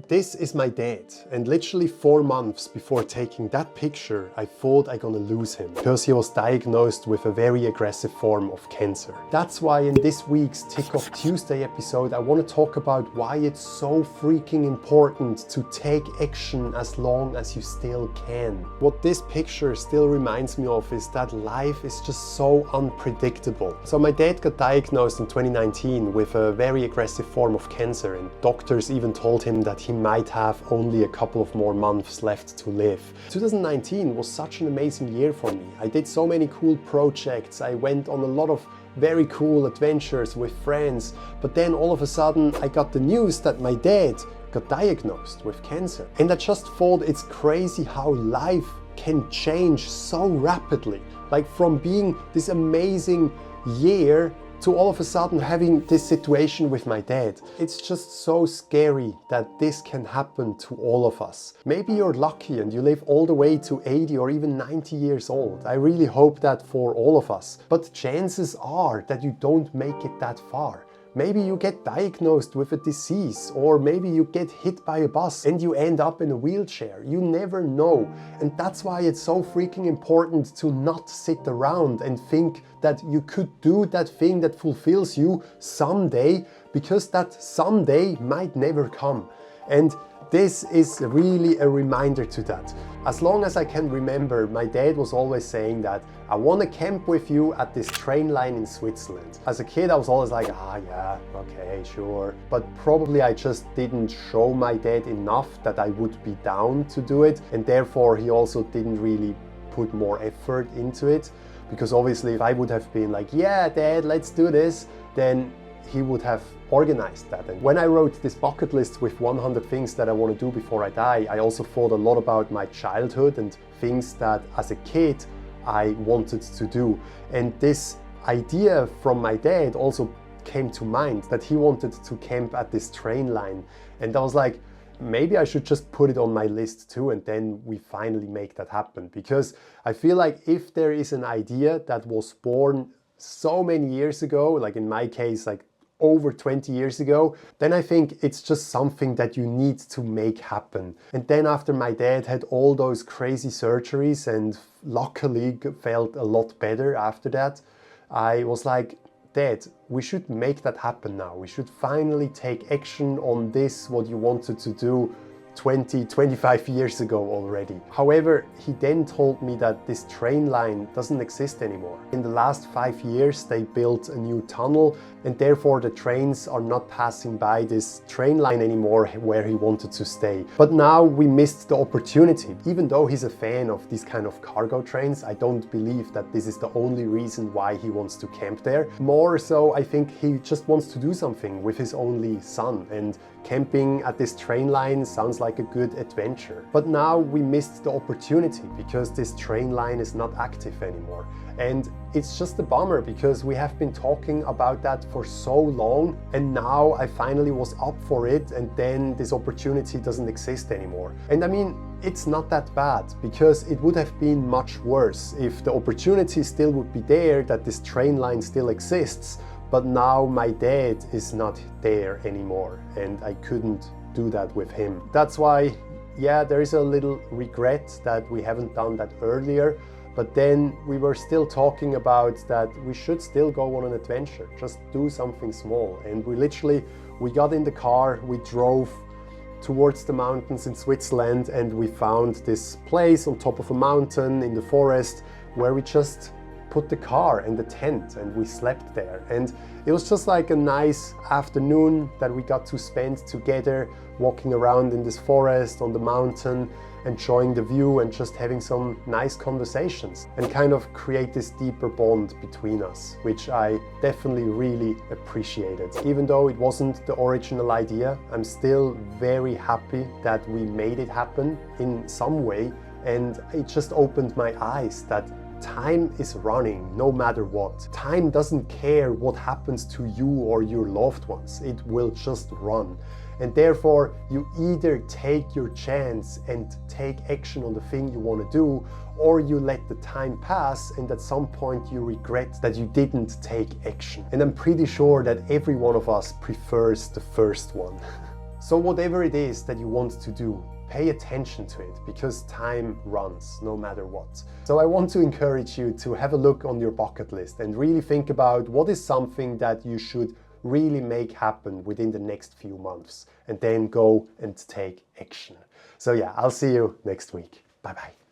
This is my dad, and literally 4 months before taking that picture, I thought I'm gonna lose him because he was diagnosed with a very aggressive form of cancer. That's why in this week's Tick Off Tuesday episode, I want to talk about why it's so freaking important to take action as long as you still can. What this picture still reminds me of is that life is just so unpredictable. So my dad got diagnosed in 2019 with a very aggressive form of cancer, and doctors even told him that he might have only a couple of more months left to live. 2019 was such an amazing year for me. I did so many cool projects. I went on a lot of very cool adventures with friends, but then all of a sudden I got the news that my dad got diagnosed with cancer. And I just thought it's crazy how life can change so rapidly. Like from being this amazing year to all of a sudden having this situation with my dad. It's just so scary that this can happen to all of us. Maybe you're lucky and you live all the way to 80 or even 90 years old. I really hope that for all of us. But chances are that you don't make it that far. Maybe you get diagnosed with a disease, or maybe you get hit by a bus and you end up in a wheelchair. You never know. And that's why it's so freaking important to not sit around and think that you could do that thing that fulfills you someday, because that someday might never come. And this is really a reminder to that. As long as I can remember, my dad was always saying that I want to camp with you at this train line in Switzerland. As a kid, I was always like, yeah, okay, sure. But probably I just didn't show my dad enough that I would be down to do it. And therefore, he also didn't really put more effort into it. Because obviously, if I would have been like, yeah, Dad, let's do this, then he would have organized that. And when I wrote this bucket list with 100 things that I want to do before I die, I also thought a lot about my childhood and things that as a kid I wanted to do. And this idea from my dad also came to mind, that he wanted to camp at this train line. And I was like, maybe I should just put it on my list too, and then we finally make that happen. Because I feel like if there is an idea that was born so many years ago, like in my case, like over 20 years ago, then I think it's just something that you need to make happen. And then after my dad had all those crazy surgeries and luckily felt a lot better after that, I was like, Dad, we should make that happen now. We should finally take action on this, what you wanted to do 25 years ago already. However, he then told me that this train line doesn't exist anymore. In the last 5 years, they built a new tunnel, and therefore the trains are not passing by this train line anymore where he wanted to stay. But now we missed the opportunity. Even though he's a fan of these kind of cargo trains, I don't believe that this is the only reason why he wants to camp there. More so, I think he just wants to do something with his only son, and camping at this train line sounds like a good adventure. But now we missed the opportunity because this train line is not active anymore. And it's just a bummer because we have been talking about that for so long, and now I finally was up for it, and then this opportunity doesn't exist anymore. And I mean, it's not that bad, because it would have been much worse if the opportunity still would be there, that this train line still exists, but now my dad is not there anymore and I couldn't do that with him. That's why, yeah, there is a little regret that we haven't done that earlier, but then we were still talking about that we should still go on an adventure, just do something small. And we got in the car, we drove towards the mountains in Switzerland, and we found this place on top of a mountain in the forest where we just put the car and the tent and we slept there. And it was just like a nice afternoon that we got to spend together, walking around in this forest on the mountain, enjoying the view and just having some nice conversations, and kind of create this deeper bond between us, which I definitely really appreciated. Even though it wasn't the original idea, I'm still very happy that we made it happen in some way, and it just opened my eyes that time is running no matter what. Time doesn't care what happens to you or your loved ones. It will just run. And therefore, you either take your chance and take action on the thing you want to do, or you let the time pass and at some point you regret that you didn't take action. And I'm pretty sure that every one of us prefers the first one. So whatever it is that you want to do, pay attention to it, because time runs no matter what. So I want to encourage you to have a look on your bucket list and really think about what is something that you should really make happen within the next few months, and then go and take action. So yeah, I'll see you next week. Bye bye.